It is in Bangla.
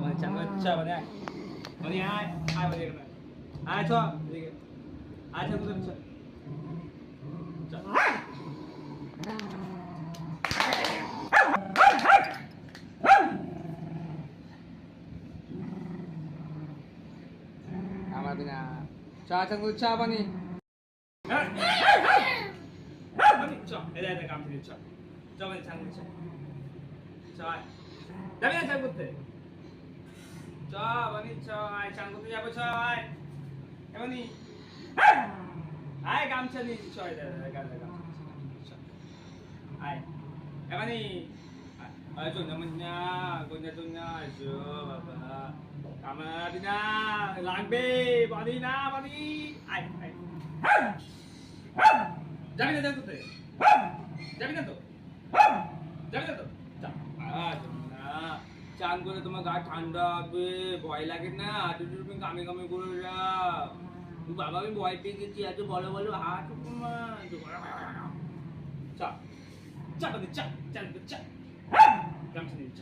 মানে চা মানে মানে আয় আয় মানে এখানে আয় চ এদিকে আয় চল তুই চল আমার বিনা চা চাঙ্গু চা বানি বানি চ এরা এটা কাম থেকে চ চ বানি চাঙ্গু চ চ যাবি না চান করতে চ বানি চ আয় চান করতে যাবো চ আয় এমনি আয় গামছা নিয়ে চ গামছা আয় এমনি আয় চল নামনা গোনা তোনা আইসো বাবা কামনা দিনা লাগবে বানি না বানি আয় আয় যাবি না চান করতে যাবি না তো যাবি না তো চান করে তোমার গা ঠান্ডা হবে ভয় লাগে না তুমি কামে কামে করে বাবা আমি ভয় পেয়ে গেছি এত বলো বলো হাত চা চা চা চা চা গামছা নিয়ে চা